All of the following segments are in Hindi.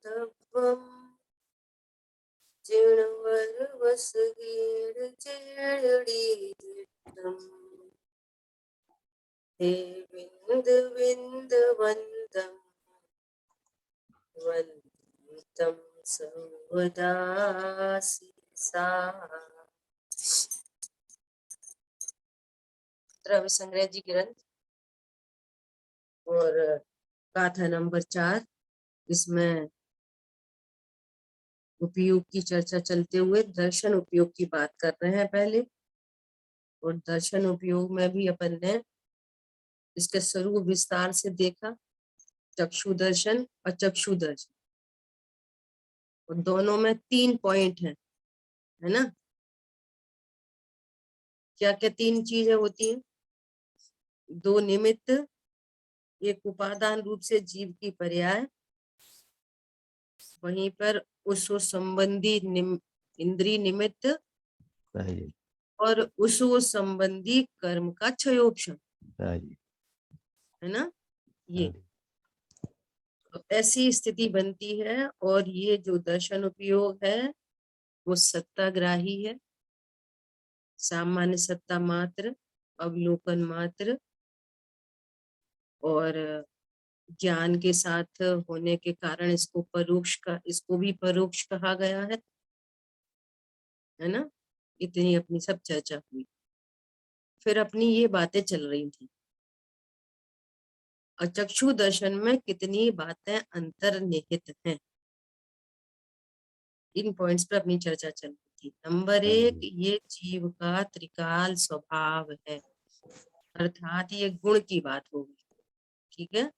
बांधवम जिणवर वसगेड जेळडी दिट्टम हे विंद विंद वंदम वंदितम सर्वदासी सा। द्रव्य संग्रह जी ग्रंथ और गाथा नंबर 4। इसमें उपयोग की चर्चा चलते हुए दर्शन उपयोग की बात कर रहे हैं पहले, और दर्शन उपयोग में भी अपन ने इसके स्वरूप विस्तार से देखा, चक्षु दर्शन और चक्षु दर्शन, और दोनों में 3 पॉइंट है ना। क्या क्या 3 चीजें होती हैं? 2 निमित्त, एक उपादान रूप से जीव की पर्याय, वहीं पर उस संबंधी इंद्रिय निमित्त और उस संबंधी कर्म का क्षयोपशम, है ना। ये तो ऐसी स्थिति बनती है, और ये जो दर्शन उपयोग है वो सत्ताग्राही है, सामान्य सत्ता मात्र, अवलोकन मात्र, और ज्ञान के साथ होने के कारण इसको भी परोक्ष कहा गया है ना। इतनी अपनी सब चर्चा हुई। फिर अपनी ये बातें चल रही थी, और चक्षु दर्शन में कितनी बातें अंतर्निहित हैं, इन पॉइंट्स पर अपनी चर्चा चल रही थी। नंबर 1, ये जीव का त्रिकाल स्वभाव है, अर्थात ये गुण की बात होगी, ठीक है।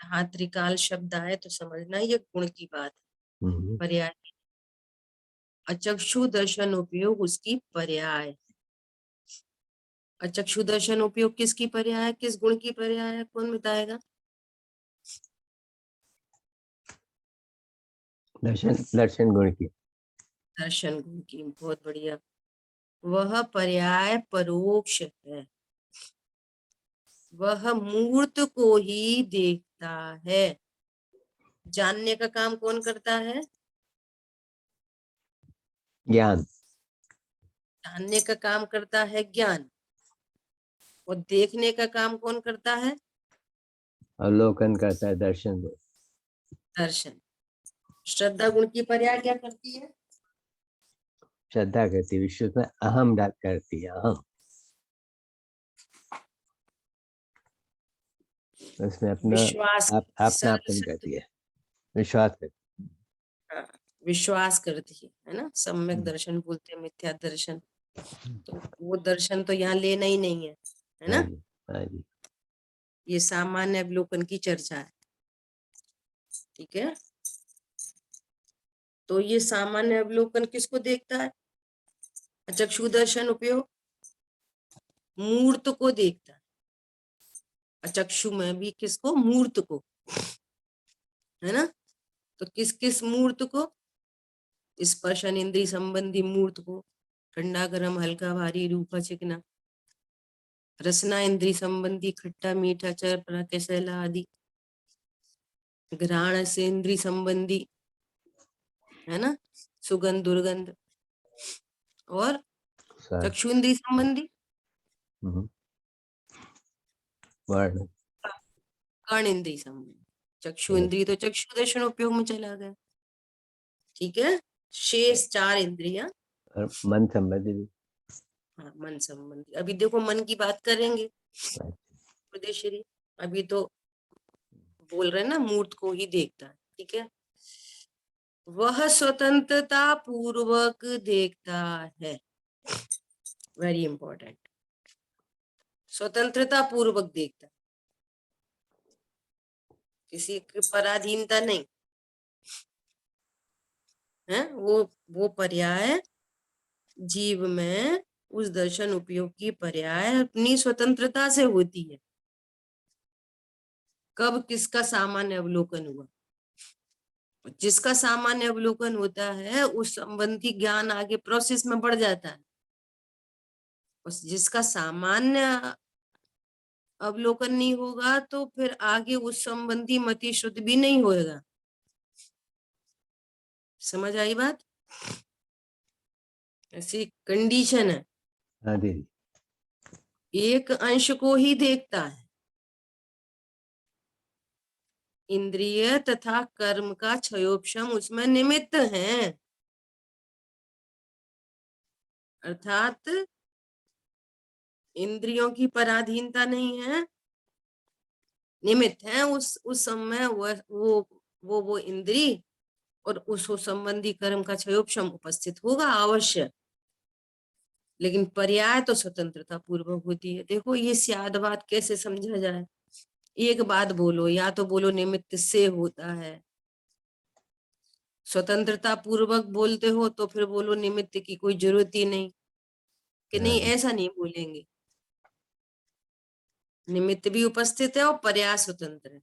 यहाँ त्रिकाल शब्द आए तो समझना ये गुण की बात है, पर्याय। अचक्षु दर्शन उपयोग उसकी पर्याय। अचक्षु दर्शन उपयोग किसकी पर्याय है, किस गुण की पर्याय है, कौन बताएगा? दर्शन गुण की। दर्शन गुण की, बहुत बढ़िया। वह पर्याय परोक्ष है, वह मूर्त को ही देखता है। जानने का काम कौन करता है? ज्ञान। जानने का काम करता है ज्ञान, और देखने का काम कौन करता है? अवलोकन करता है दर्शन। दर्शन। श्रद्धा गुण की पर्याय क्या करती है? श्रद्धा करती, विश्व में अहम करती है, अहम। उसमें अपना विश्वास, अपनापन करती है, विश्वास करती हाँ, विश्वास करती है ना। सम्यक दर्शन बोलते हैं, मिथ्या दर्शन, तो वो दर्शन तो यहाँ लेना ही नहीं है ना। हाँ जी। ये सामान्य अवलोकन की चर्चा है, ठीक है। तो ये सामान्य अवलोकन किसको देखता है? चक्षु दर्शन उपयोग मूर्त को देखता है। अचक्षु में भी किसको? मूर्त को, है ना। तो किस किस मूर्त को? स्पर्शन इंद्रिय संबंधी मूर्त को, ठंडा गरम हल्का भारी रूखा चिकना। रसना इंद्रिय संबंधी खट्टा मीठा चर कैसेला आदि। घ्राण से इंद्रिय संबंधी, है ना, सुगंध दुर्गंध। और चक्षु इंद्रिय संबंधी वर्ण। कर्ण इंद्रिय संबंधी। चक्षु इंद्रिय तो चक्षु दर्शन उपयोग में चला गया, ठीक है। शेष 4 इंद्रियां मन संबंधी भी। हाँ, मन संबंधी। अभी देखो मन की बात करेंगे प्रदेश्वरी, अभी तो बोल रहे ना मूर्त को ही देखता है, ठीक है। वह स्वतंत्रता पूर्वक देखता है, वेरी इंपॉर्टेंट। स्वतंत्रता पूर्वक देखता है, किसी की पराधीनता नहीं है। वो पर्याय जीव में उस दर्शन उपयोग की पर्याय अपनी स्वतंत्रता से होती है। कब किसका सामान्य अवलोकन हुआ? जिसका सामान्य अवलोकन होता है उस संबंधी ज्ञान आगे प्रोसेस में बढ़ जाता है। और जिसका सामान्य अवलोकन नहीं होगा तो फिर आगे उस संबंधी मति शुद्ध भी नहीं होएगा। समझ आई बात? ऐसी कंडीशन है। हाँ दीदी। एक अंश को ही देखता है। इंद्रिय तथा कर्म का क्षयोपशम उसमें निमित्त है, अर्थात इंद्रियों की पराधीनता नहीं है, निमित्त है। उस समय वो इंद्री और उस संबंधी कर्म का क्षयोपशम उपस्थित होगा अवश्य, लेकिन पर्याय तो स्वतंत्रता पूर्वक होती है। देखो ये स्याद बात कैसे समझा जाए। एक बात बोलो, या तो बोलो निमित्त से होता है, स्वतंत्रता पूर्वक बोलते हो तो फिर बोलो निमित्त की कोई जरूरत ही नहीं, कि हाँ नहीं जी। ऐसा नहीं बोलेंगे। निमित्त भी उपस्थित है और पर्याय स्वतंत्र है।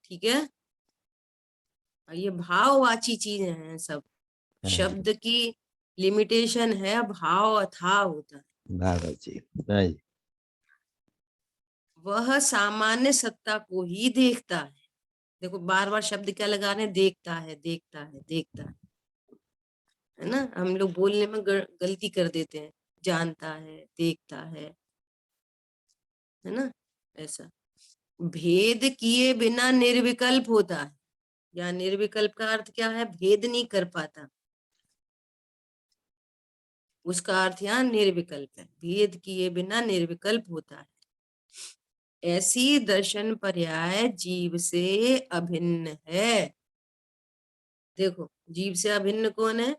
ठीक है, और ये भाववाची चीजें हैं सब। हाँ जी। शब्द की लिमिटेशन है, भाव अथाह होता है। बाबा जी। हाँ जी। वह सामान्य सत्ता को ही देखता है। देखो बार बार शब्द क्या लगा रहे हैं, देखता है देखता है देखता है ना। हम लोग बोलने में गलती कर देते हैं, जानता है देखता है ना। ऐसा भेद किए बिना निर्विकल्प होता है, या निर्विकल्प का अर्थ क्या है, भेद नहीं कर पाता, उसका अर्थ यहाँ निर्विकल्प है। भेद किए बिना निर्विकल्प होता है। ऐसी दर्शन पर्याय जीव से अभिन्न है। देखो जीव से अभिन्न कौन है,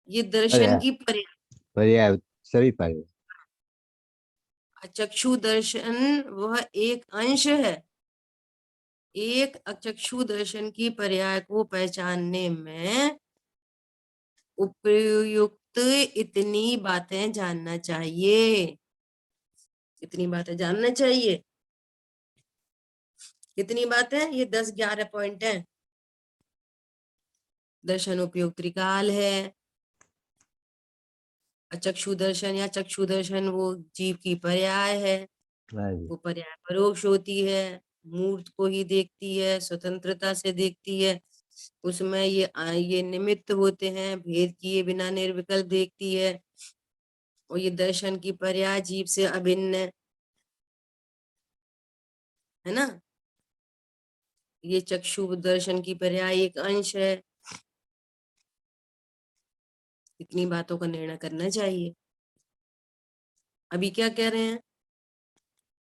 ये दर्शन पर्याय। की पर्याय। पर्याय सभी पर्याय। अचक्षु दर्शन वह एक अंश है। एक अचक्षु दर्शन की पर्याय को पहचानने में उपयुक्त इतनी बातें जानना चाहिए, इतनी बातें जानना चाहिए। कितनी बातें, ये 10-11 पॉइंट है। दर्शन उपयोग त्रिकाल है। अचक्षु दर्शन या चक्षु दर्शन वो जीव की पर्याय है, हाँ जी। वो पर्याय परोक्ष होती है, मूर्त को ही देखती है, स्वतंत्रता से देखती है। उसमें ये निमित्त होते हैं, भेद किए बिना निर्विकल्प देखती है। और ये दर्शन की पर्याय जीव से अभिन्न है ना। ये चक्षु दर्शन की पर्याय एक अंश है। इतनी बातों का निर्णय करना चाहिए। अभी क्या कह रहे हैं,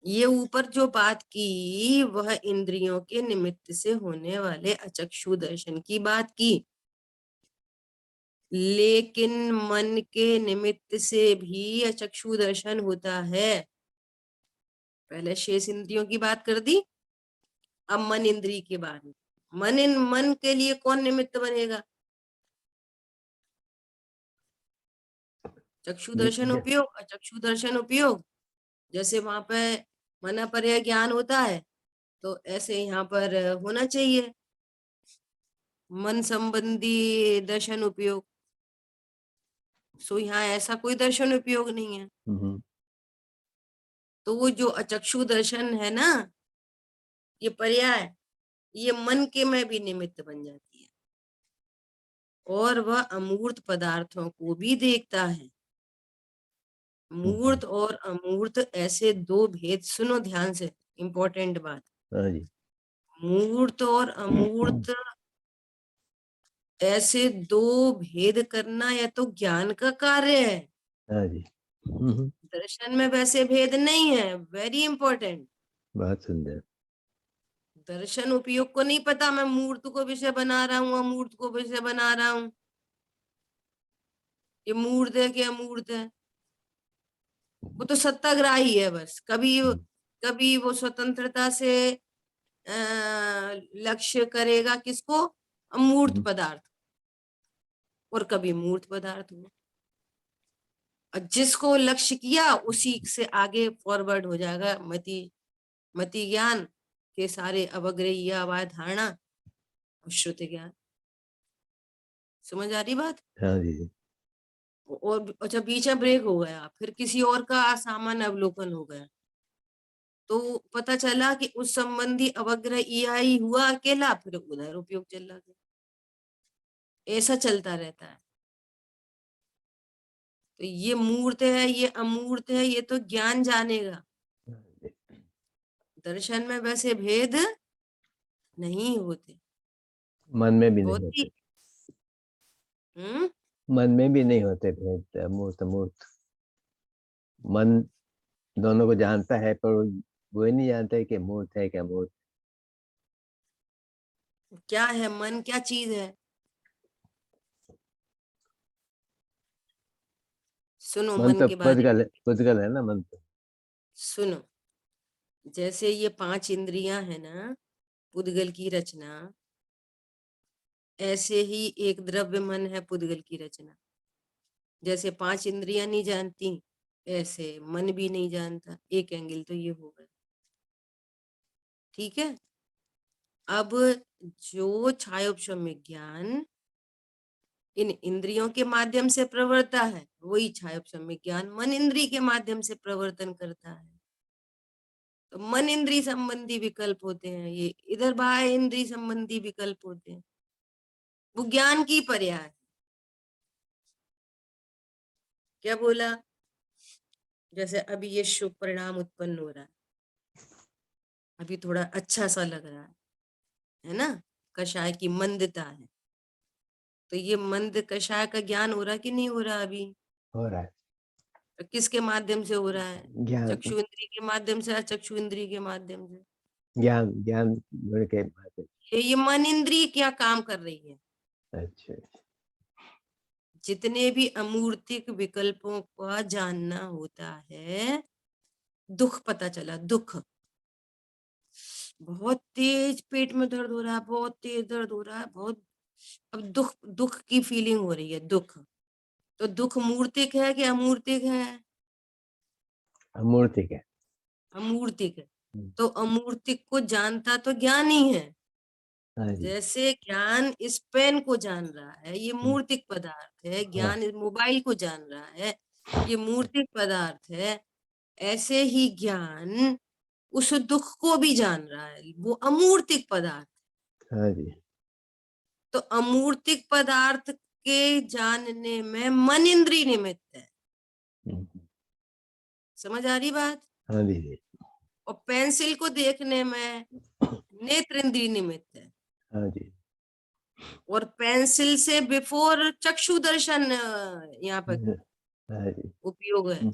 ये ऊपर जो बात की वह इंद्रियों के निमित्त से होने वाले अचक्षु दर्शन की बात की, लेकिन मन के निमित्त से भी अचक्षु दर्शन होता है। पहले शेष इंद्रियों की बात कर दी, अब मन इंद्रिय के बारे में। मन के लिए कौन निमित्त बनेगा, चक्षु दर्शन नित्य। उपयोग अचक्षु दर्शन उपयोग। जैसे वहां पे मना पर्याय ज्ञान होता है, तो ऐसे यहाँ पर होना चाहिए मन संबंधी दर्शन उपयोग। सो यहाँ ऐसा कोई दर्शन उपयोग नहीं है। हम्म। तो वो जो अचक्षु दर्शन है ना, ये पर्याय, ये मन के में भी निमित्त बन जाती है, और वह अमूर्त पदार्थों को भी देखता है। मूर्त और अमूर्त ऐसे दो भेद, सुनो ध्यान से, इंपॉर्टेंट बात। हाँ जी। मूर्त और अमूर्त ऐसे दो भेद करना या तो ज्ञान का कार्य है। हाँ जी। दर्शन में वैसे भेद नहीं है, वेरी इंपॉर्टेंट। बहुत सुंदर। दर्शन उपयोग को नहीं पता, मैं मूर्त को विषय बना रहा हूँ, अमूर्त को विषय बना रहा हूँ, ये मूर्त है कि अमूर्त है। वो तो सत्ताग्राही है बस। कभी कभी वो स्वतंत्रता से लक्ष्य करेगा किसको, अमूर्त पदार्थ, और कभी मूर्त पदार्थ हो। और जिसको लक्ष्य किया उसी से आगे फॉरवर्ड हो जाएगा मति ज्ञान के सारे अवग्रही अवाय धारणा और श्रुति ज्ञान। समझ आ रही बात? हाँ जी। और अच्छा बीच में ब्रेक हो गया, फिर किसी और का असामान्य अवलोकन हो गया, तो पता चला कि उस संबंधी अवग्रह ईआई हुआ अकेला, फिर उधर उपयोग चला गया। ऐसा चलता रहता है। तो ये मूर्त है, ये अमूर्त है, ये तो ज्ञान जानेगा। दर्शन में वैसे भेद नहीं होते। मन में भी नहीं बहुत ही होते, हम्म मन में भी नहीं होते भेद, मूर्त मूर्त। मन दोनों को जानता है, पर वो ही नहीं जानता है कि मूर्त है क्या मूर्त। क्या है मन, क्या चीज है? सुनो मन मन तो के बारे में। पुद्गल है ना, मन तो। सुनो, जैसे ये 5 इंद्रियां है ना, पुद्गल की रचना, ऐसे ही एक द्रव्य मन है पुद्गल की रचना। जैसे 5 इंद्रियां नहीं जानती, ऐसे मन भी नहीं जानता। एक एंगल तो ये हो गया। ठीक है। अब जो छायोपशम्य ज्ञान इन इंद्रियों के माध्यम से प्रवर्ता है, वही छायोपशम्य ज्ञान मन इंद्री के माध्यम से प्रवर्तन करता है। तो मन इंद्री संबंधी विकल्प होते हैं, ये इधर बाह्य इंद्री संबंधी विकल्प होते हैं। वो ज्ञान की पर्याय है। क्या बोला? जैसे अभी ये शुभ परिणाम उत्पन्न हो रहा है, अभी थोड़ा अच्छा सा लग रहा है ना? कषाय की मंदता है, तो ये मंद कषाय का ज्ञान हो रहा कि नहीं हो रहा अभी? हो रहा है तो किसके माध्यम से हो रहा है? ज्ञान। चक्षु इंद्री के माध्यम से, अचक्षु इंद्री के माध्यम से। ज्ञान ज्ञान गुण के माध्यम। ये मन इंद्री क्या काम कर रही है? अच्छा। जितने भी अमूर्तिक विकल्पों का जानना होता है, दुख पता चला, दुख बहुत तेज पेट में दर्द हो रहा है, बहुत तेज दर्द हो रहा है, बहुत, अब दुख, दुख की फीलिंग हो रही है, दुख। तो दुख मूर्तिक है कि अमूर्तिक है? अमूर्तिक है। अमूर्तिक है। तो अमूर्तिक को जानता तो ज्ञान ही है। हाँ जी। जैसे ज्ञान इस पेन को जान रहा है, ये मूर्तिक पदार्थ है। हाँ। ज्ञान इस मोबाइल को जान रहा है, ये मूर्तिक पदार्थ है। ऐसे ही ज्ञान उस दुख को भी जान रहा है, वो अमूर्तिक पदार्थ। हाँ जी। तो अमूर्तिक पदार्थ के जानने में मन इंद्री निमित्त है। समझ आ रही बात? हाँ जी। और पेंसिल को देखने में नेत्र इंद्री निमित्त है। हाँ जी। और पेंसिल से बिफोर चक्षु दर्शन यहाँ पर हाँ जी। उपयोग है,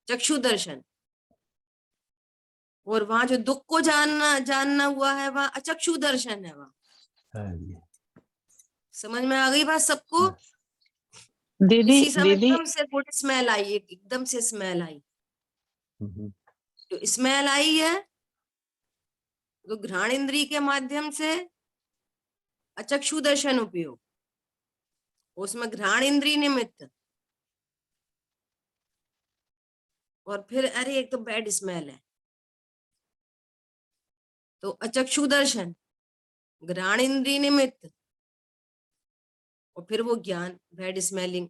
चक्षु दर्शन। और वहां जो दुख को जानना जानना हुआ है, वहां अचक्षु दर्शन है वहां। हाँ जी। समझ में आ गई बात सबको? दीदी इसी समय दीदी एकदम से गुड स्मेल आई, एकदम से स्मेल आई। तो स्मेल आई है, तो घ्राण इंद्री के माध्यम से अचक्षु दर्शन उपयोग, उसमें घ्राण इंद्री निमित्त। और फिर अरे एक तो बैड स्मेल है, तो अचक्षु दर्शन, घ्राण इंद्री निमित्त, और फिर वो ज्ञान, बैड स्मेलिंग,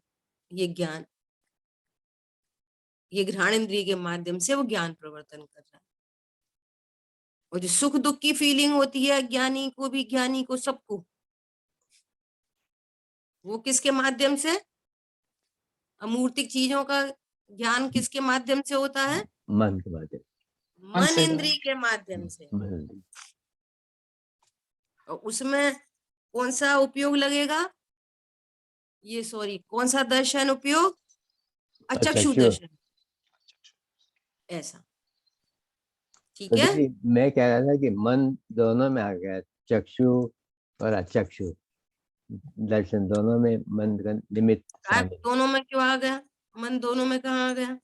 ये ज्ञान, ये घ्राण इंद्री के माध्यम से वो ज्ञान प्रवर्तन कर रहा है। और जो सुख दुख की फीलिंग होती है ज्ञानी को भी, ज्ञानी को, सबको, वो किसके माध्यम से? अमूर्तिक चीजों का ज्ञान किसके माध्यम से होता है? मन के माध्यम। मन इंद्री के माध्यम से। मन। और उसमें कौन सा उपयोग लगेगा? ये सॉरी, कौन सा दर्शन उपयोग? अचक्षु अचक्षु। दर्शन। ऐसा, ठीक तो है। दीदी मैं कह रहा था कि मन दोनों में आ गया, चक्षु और अचक्षु दर्शन दोनों में मन का निमित्त शामिल। दोनों में क्यों आ गया? मन दोनों में कहाँ आ गया?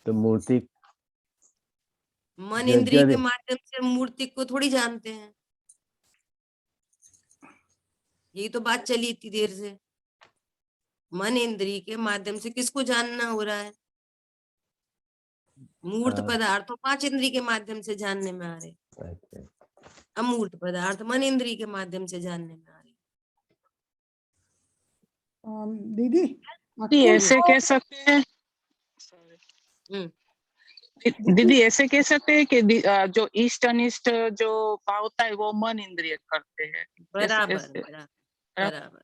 तो मूर्ति मन जो इंद्री के माध्यम से मूर्ति को थोड़ी जानते हैं। यही तो बात चली इतनी देर से। मन इंद्री के माध्यम से किसको जानना हो रहा है? मूर्त पदार्थ तो 5 इंद्री के माध्यम से जानने में आ रहे, अमूर्त पदार्थ मन इंद्री के माध्यम से जानने में आ रहे। दीदी दीदी ऐसे कह सकते हैं, हम्म, दीदी ऐसे कह सकते हैं कि जो ईस्ट अनिष्ट जो पावता है वो मन इंद्रिय करते हैं। बराबर ऐसे बराबर बराबर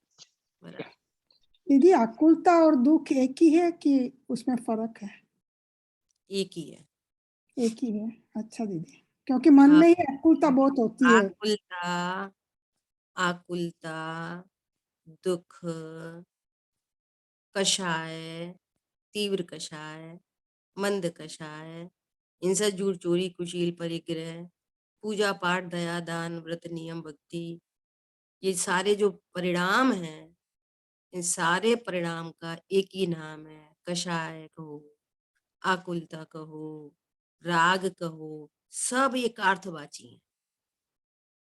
बराबर। दीदी आकुलता और दुख एक ही है कि उसमें फर्क है? एक ही है। एक ही है। अच्छा दीदी, क्योंकि मन हाँ, में ही आकुलता बहुत होती है। आकुलता, आकुलता, दुख, कषाय, तीव्र कषाय, मंद कषाय, हिंसा, झूठ, चोरी, कुशील, परिग्रह, पूजा पाठ, दया, दान, व्रत, नियम, भक्ति, ये सारे जो परिणाम हैं, इन सारे परिणाम का एक ही नाम है। कषाय कहो, आकुलता कहो, राग कहो, सब एक अर्थवाची है।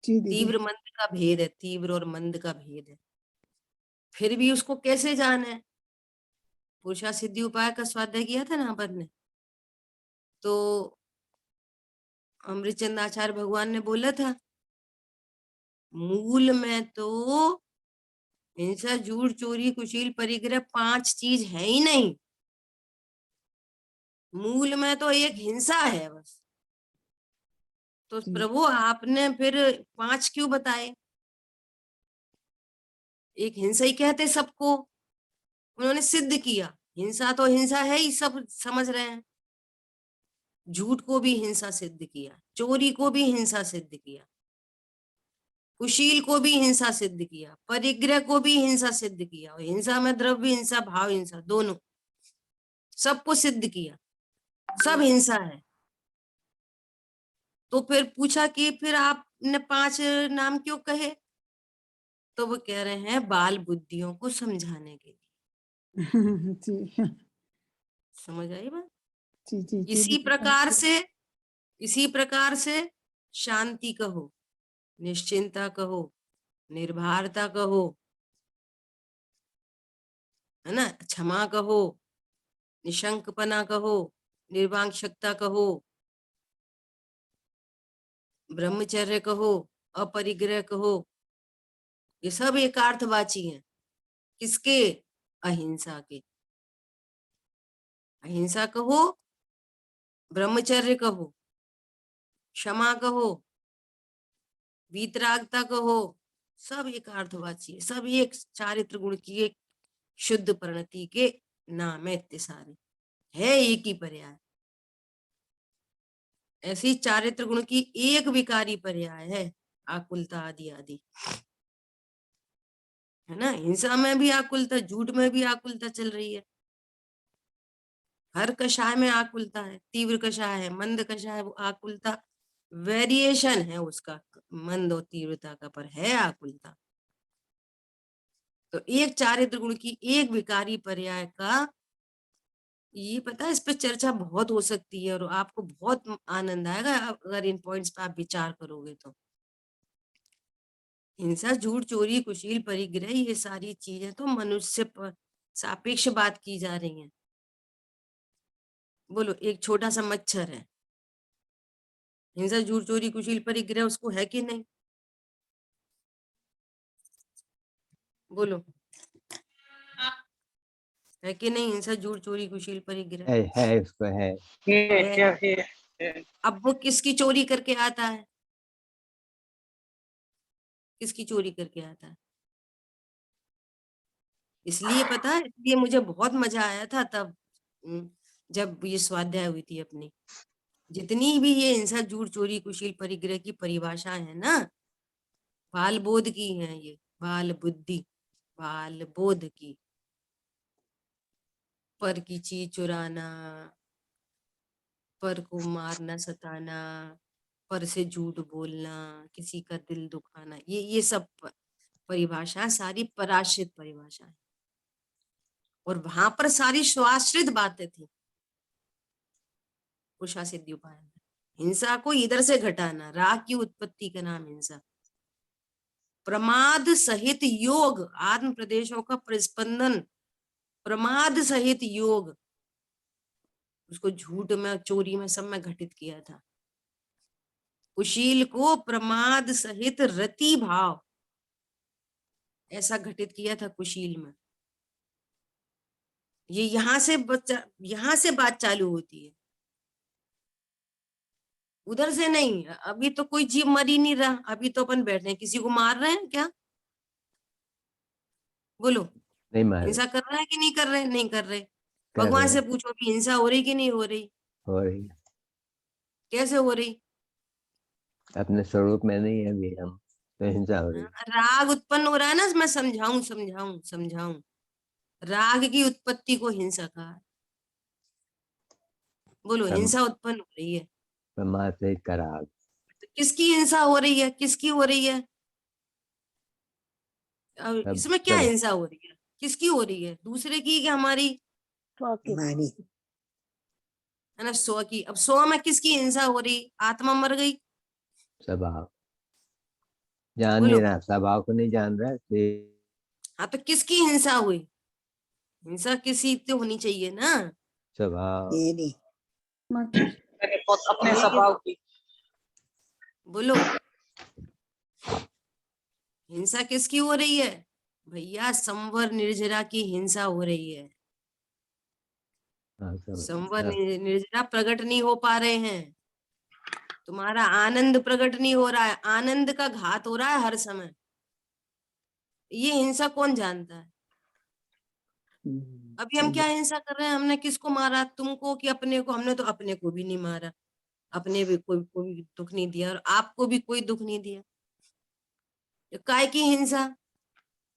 जी दीदी। तीव्र मंद का भेद है, तीव्र और मंद का भेद है। फिर भी उसको कैसे जाने? पुरुषा सिद्धि उपाय का स्वाध्याय किया था ना अपन ने, तो अमृतचंद आचार्य भगवान ने बोला था, मूल में तो हिंसा, झूठ, चोरी, कुशील, परिग्रह 5 चीज है ही नहीं। मूल में तो एक हिंसा है बस। तो जी। प्रभु आपने फिर 5 क्यों बताए? एक हिंसा ही कहते सबको, उन्होंने सिद्ध किया। हिंसा तो हिंसा है ही, सब समझ रहे हैं। झूठ को भी हिंसा सिद्ध किया, चोरी को भी हिंसा सिद्ध किया, कुशील को भी हिंसा सिद्ध किया, परिग्रह को भी हिंसा सिद्ध किया। और हिंसा में द्रव्य हिंसा, भाव हिंसा, दोनों, सबको सिद्ध किया। सब हिंसा है। तो फिर पूछा कि फिर आपने 5 नाम क्यों कहे? तो वो कह रहे हैं बाल बुद्धियों को समझाने के लिए। जी समझ आई बात? जी जी जी इसी दीदी। प्रकार से शांति कहो, निश्चिंता कहो, निर्भरता कहो, है ना, क्षमा कहो, निशंकपना कहो, निर्वांशकता कहो, ब्रह्मचर्य कहो, अपरिग्रह कहो, ये सब एकार्थवाची हैं। किसके? अहिंसा के। अहिंसा कहो, ब्रह्मचर्य कहो, क्षमा कहो, वीतरागता कहो, सब एकार्थवाची है। सब एक चारित्र गुण की एक शुद्ध परिणति के नाम है। इतने सारे है एक ही पर्याय। ऐसी चारित्र गुण की एक विकारी पर्याय है आकुलता आदि आदि, है ना। हिंसा में भी आकुलता, झूठ में भी आकुलता चल रही है। हर कषाय में आकुलता है। तीव्र कषाय है, मंद कषाय है, वो आकुलता वेरिएशन है उसका, मंद और तीव्रता का, पर है आकुलता। तो एक चारित्र गुण की एक विकारी पर्याय का, ये पता है, इस पे चर्चा बहुत हो सकती है और आपको बहुत आनंद आएगा अगर इन पॉइंट्स पे आप विचार करोगे तो। हिंसा, झूठ, चोरी, कुशील, परिग्रह, ये सारी चीजें तो मनुष्य पर सापेक्ष बात की जा रही है। बोलो, एक छोटा सा मच्छर है, हिंसा, झूठ, चोरी, कुशील, परिग्रह उसको है कि नहीं? बोलो, है कि नहीं? हिंसा, झूठ, चोरी, कुशील, परिग्रह है उसको है। है। अब वो किसकी चोरी करके आता है? किसकी चोरी करके आता है? इसलिए पता है, इसलिए मुझे बहुत मजा आया था तब, जब ये स्वाध्याय हुई थी अपनी। जितनी भी ये हिंसा, झूठ, चोरी, कुशील, परिग्रह की परिभाषा है ना, बाल बोध की है ये, बाल बुद्धि, बाल बोध की। पर की चीज चुराना, पर को मारना, सताना, पर से झूठ बोलना, किसी का दिल दुखाना, ये सब परिभाषा सारी पराश्रित परिभाषा है। और वहां पर सारी स्वाश्रित बातें थी उषा सिद्धि उपाय में। हिंसा को इधर से घटाना, राग की उत्पत्ति का नाम हिंसा। प्रमाद सहित योग, आत्म प्रदेशों का प्रस्पंदन, प्रमाद सहित योग, उसको झूठ में, चोरी में, सब में घटित किया था। कुशील को प्रमाद सहित रति भाव, ऐसा घटित किया था कुशील में। ये यहाँ से बात चालू होती है, उधर से नहीं। अभी तो कोई जीव मर ही नहीं रहा, अभी तो अपन बैठे हैं, किसी को मार रहे हैं क्या? बोलो, नहीं मारे, हिंसा कर रहे हैं कि नहीं कर रहे? नहीं कर रहे। कर भगवान रहे से हैं, पूछो कि हिंसा हो रही कि नहीं हो रही? हो रही है। कैसे हो रही? अपने स्वरूप में नहीं है अभी हम, तो हिंसा हो रही है। राग उत्पन्न हो रहा है ना, मैं समझाऊं। राग की उत्पत्ति को हिंसा कहा है। बोलो, हम हिंसा उत्पन्न हो रही है ब्रह्मा से कराग, तो किसकी हिंसा हो रही है? किसकी हो रही है? सब इसमें क्या सब हिंसा हो रही है? किसकी हो रही है? दूसरे की कि हमारी? हमारी है ना, स्व की। अब स्व में किसकी हिंसा हो रही? आत्मा मर गई। स्वभाव जान नहीं बोलो, रहा, स्वभाव को नहीं जान रहा, हाँ तो किसकी हिंसा हुई? हिंसा किसी तो होनी चाहिए ना। स्वभाव तेरी माता जी। अपने ये स्वभाव की। बोलो, हिंसा किसकी हो रही है? भैया, संवर निर्जरा की हिंसा हो रही है। हाँ, संवर सब निर्जरा प्रकट नहीं हो पा रहे हैं। तुम्हारा आनंद प्रकट नहीं हो रहा है, आनंद का घात हो रहा है हर समय। ये हिंसा कौन जानता है? अभी हम क्या हिंसा कर रहे हैं? हमने किसको मारा? तुमको कि अपने को? हमने तो अपने को भी नहीं मारा, अपने भी कोई दुख नहीं दिया, और आपको भी कोई दुख नहीं दिया। तो काय की हिंसा?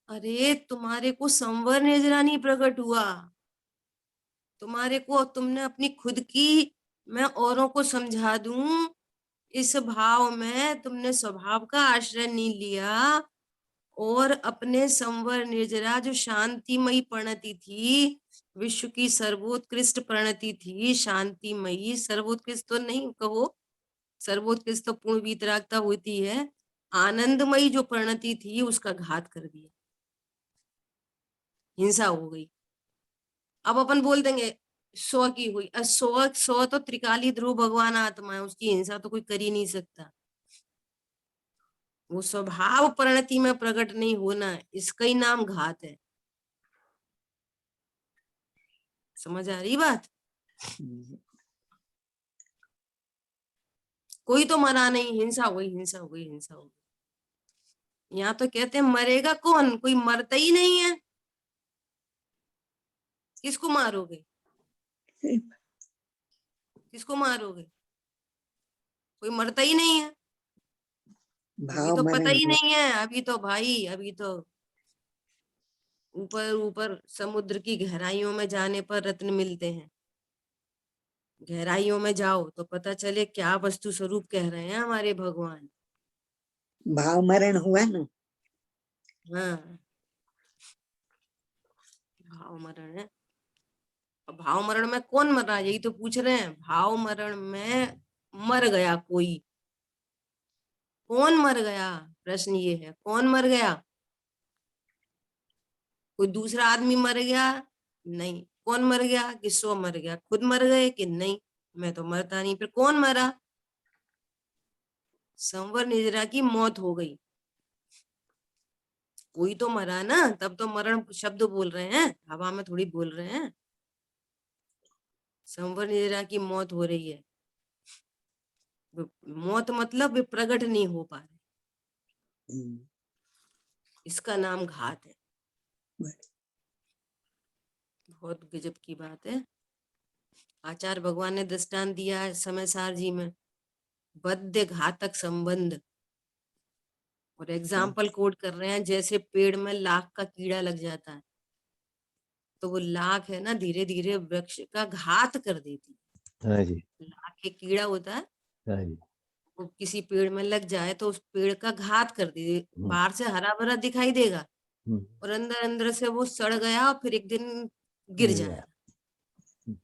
अरे तुम्हारे को संवर निर्जरा नहीं प्रकट हुआ, तुम्हारे को, तुमने अपनी खुद की, मैं औरों को समझा दूं, इस भाव में तुमने स्वभाव का आश्रय नहीं लिया, और अपने संवर निर्जरा जो शांतिमयी प्रणति थी, विश्व की सर्वोत्कृष्ट प्रणति थी, शांतिमयी, सर्वोत्कृष्ट तो नहीं कहो, सर्वोत्कृष्ट तो पूर्ण वितरागता होती है, आनंदमयी जो प्रणति थी उसका घात कर दिया, हिंसा हो गई। अब अपन बोल देंगे स्व की हुई, स्व तो त्रिकाली ध्रुव भगवान आत्मा है, उसकी हिंसा तो कोई कर ही नहीं सकता। वो स्वभाव परिणति में प्रकट नहीं होना, इसका ही नाम घात है। समझ आ रही बात? कोई तो मरा नहीं, हिंसा हो गई, हिंसा हो गई, हिंसा हो गई। यहाँ तो कहते हैं मरेगा कौन? कोई मरता ही नहीं है, किसको मारोगे? किसको मारोगे? कोई मरता ही नहीं है। अभी भाव तो पता मरण ही हुआ। नहीं है, अभी तो भाई, अभी तो ऊपर ऊपर समुद्र की गहराइयों में जाने पर रत्न मिलते हैं। गहराइयों में जाओ तो पता चले क्या वस्तु स्वरूप कह रहे हैं हमारे भगवान। भाव मरण हुआ ना। हाँ, भाव मरण है। अब भाव मरण में कौन मर रहा है, यही तो पूछ रहे हैं। भाव मरण में मर गया कोई, कौन मर गया? प्रश्न ये है, कौन मर गया? कोई दूसरा आदमी मर गया? नहीं। कौन मर गया? कि सो मर गया? खुद मर गए कि नहीं, मैं तो मरता नहीं। फिर कौन मरा? संवर निर्जरा की मौत हो गई, कोई तो मरा ना, तब तो मरण शब्द बोल रहे हैं, हवा में थोड़ी बोल रहे हैं। संवर निर्जरा की मौत हो रही है, मौत मतलब वे प्रकट नहीं हो पा रहे, इसका नाम घात है। बहुत गजब की बात है। आचार्य भगवान ने दृष्टांत दिया है समय सार जी में, बद्ध घातक संबंध, और एग्जाम्पल कोट कर रहे हैं, जैसे पेड़ में लाख का कीड़ा लग जाता है, तो वो लाख है ना, धीरे धीरे वृक्ष का घात कर देती है। हाँ जी, लाख एक कीड़ा होता है, हाँ जी, वो किसी पेड़ में लग जाए तो उस पेड़ का घात कर दे। हम्म, बाहर से हरा भरा दिखाई देगा, हम्म, और अंदर अंदर से वो सड़ गया और फिर एक दिन गिर गिर जाएगा। गया।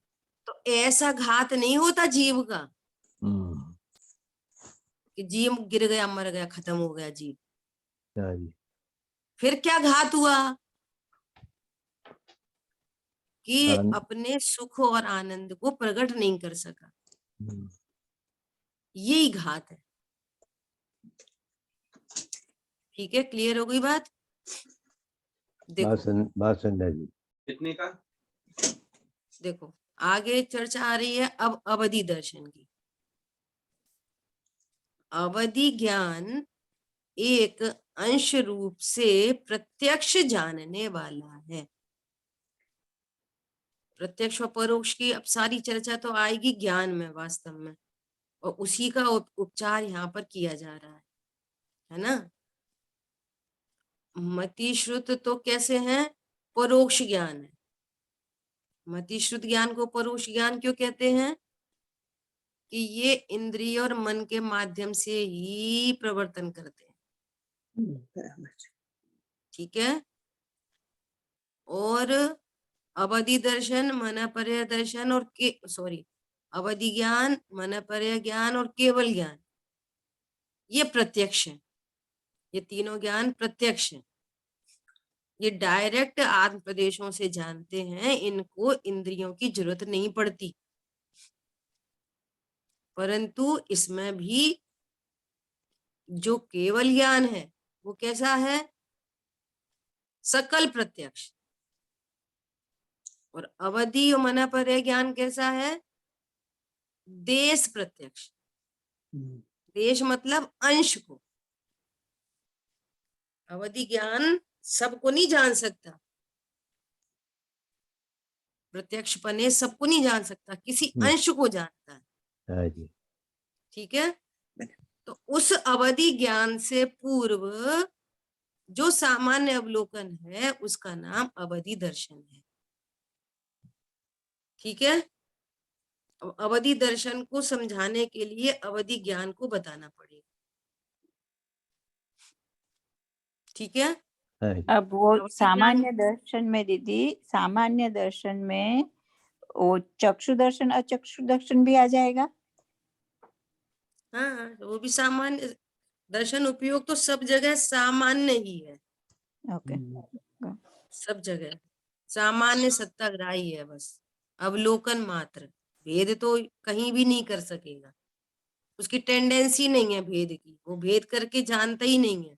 तो ऐसा घात नहीं होता जीव का हम्म, कि जीव गिर गया, मर गया, खत्म हो गया जीव। हाँ जी, फिर क्या घात हुआ? कि आन- अपने सुख और आनंद को प्रकट नहीं कर सका, हम्म, यही घात है। ठीक है, क्लियर हो गई बात? देखो, बहुत सुंदर जी। कितने का? देखो आगे चर्चा आ रही है अब अवधि दर्शन की। अवधि ज्ञान एक अंश रूप से प्रत्यक्ष जानने वाला है। प्रत्यक्ष और परोक्ष की अब सारी चर्चा तो आएगी ज्ञान में वास्तव में, और उसी का उपचार यहाँ पर किया जा रहा है ना। मति श्रुत तो कैसे हैं? परोक्ष ज्ञान है। मति श्रुत ज्ञान को परोक्ष ज्ञान क्यों कहते हैं? कि ये इंद्रिय और मन के माध्यम से ही प्रवर्तन करते हैं। बराबर। ठीक है। और अवधि दर्शन, मनपर्य दर्शन और अवधि ज्ञान, मनपर्य ज्ञान और केवल ज्ञान, ये प्रत्यक्ष है। ये तीनों ज्ञान प्रत्यक्ष है। ये डायरेक्ट आत्म प्रदेशों से जानते हैं, इनको इंद्रियों की जरूरत नहीं पड़ती। परंतु इसमें भी जो केवल ज्ञान है वो कैसा है? सकल प्रत्यक्ष। और अवधि और मनपर्य ज्ञान कैसा है? देश प्रत्यक्ष। देश मतलब अंश को। अवधि ज्ञान सबको नहीं जान सकता, प्रत्यक्ष पने सबको नहीं जान सकता, किसी अंश को जानता है। हाँ जी। ठीक है। तो उस अवधि ज्ञान से पूर्व जो सामान्य अवलोकन है उसका नाम अवधि दर्शन है। ठीक है। अब अवधि दर्शन को समझाने के लिए अवधि ज्ञान को बताना पड़ेगा। ठीक है। हाँ जी। अब वो अवधि सामान्य दर्शन में दीदी, सामान्य दर्शन में वो चक्षु दर्शन अचक्षु दर्शन भी आ जाएगा। हाँ, तो वो भी सामान्य दर्शन उपयोग तो सब जगह सामान्य ही है। ओके। सब जगह सामान्य सत्ताग्राही है, बस अवलोकन मात्र। भेद तो कहीं भी नहीं कर सकेगा, उसकी टेंडेंसी नहीं है भेद की, वो भेद करके जानता ही नहीं है।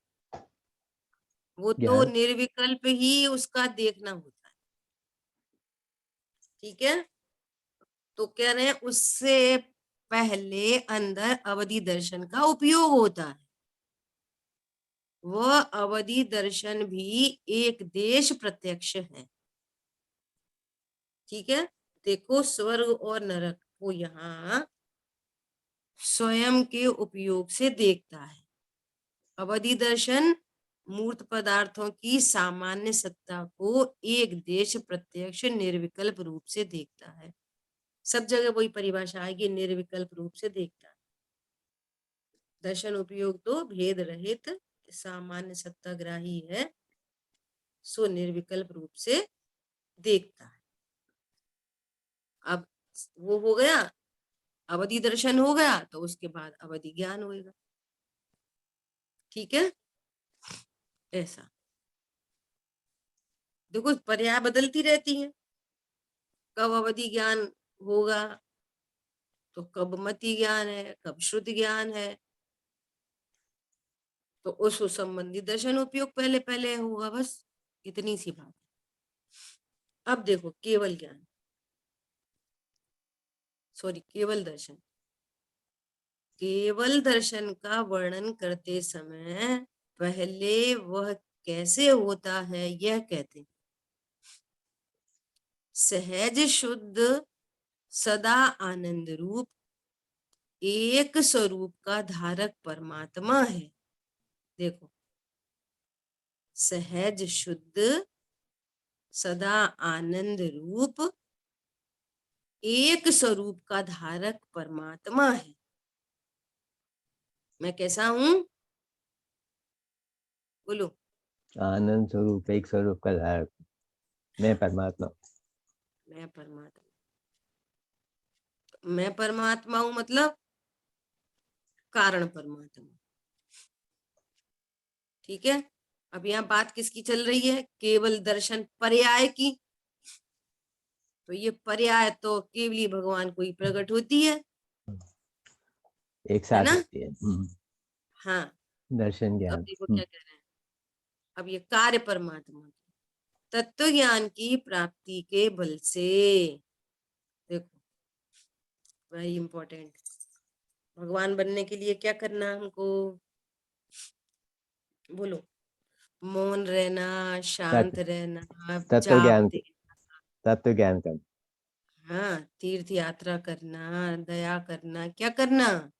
वो तो ज्ञान निर्विकल्प ही उसका देखना होता है। ठीक है। तो कह रहे हैं उससे पहले अंदर अवधि दर्शन का उपयोग होता है। वह अवधि दर्शन भी एक देश प्रत्यक्ष है। ठीक है। देखो स्वर्ग और नरक को यहाँ स्वयं के उपयोग से देखता है। अवधि दर्शन मूर्त पदार्थों की सामान्य सत्ता को एक देश प्रत्यक्ष निर्विकल्प रूप से देखता है। सब जगह वही परिभाषा आएगी, निर्विकल्प रूप से देखता है। दर्शन उपयोग तो भेद रहित सामान्य सत्ताग्राही है, सो निर्विकल्प रूप से देखता है। अब वो हो गया, अवधि दर्शन हो गया, तो उसके बाद अवधि ज्ञान होगा। ठीक है। ऐसा देखो पर्याय बदलती रहती है। कब अवधि ज्ञान होगा तो कब मति ज्ञान है, कब श्रुति ज्ञान है, तो उस संबंधी दर्शन उपयोग पहले पहले होगा। बस इतनी सी बात है। अब देखो केवल ज्ञान, केवल दर्शन। केवल दर्शन का वर्णन करते समय पहले वह कैसे होता है यह कहते हैं। सहज शुद्ध सदा आनंद रूप एक स्वरूप का धारक परमात्मा है। देखो सहज शुद्ध सदा आनंद रूप एक स्वरूप का धारक परमात्मा है। मैं कैसा हूं? बोलो। आनंद स्वरूप, एक स्वरूप का धारक, मैं परमात्मा। मैं परमात्मा हूं मतलब कारण परमात्मा। ठीक है। अब यहाँ बात किसकी चल रही है? केवल दर्शन पर्याय की। तो ये पर्याय तो केवली भगवान को ही प्रकट होती है एक साथ ना? होती है। हाँ। दर्शन अब ज्ञान। देखो क्या कह रहे हैं। अब ये कार्य परमात्मा तत्व ज्ञान की प्राप्ति के बल से देखो वेरी इंपॉर्टेंट। भगवान बनने के लिए क्या करना है हमको? बोलो। मौन रहना, शांत रहना, तत्व जाप ज्ञान देना, तत्व ज्ञान करना, हाँ, तीर्थ यात्रा करना, दया करना, क्या करना?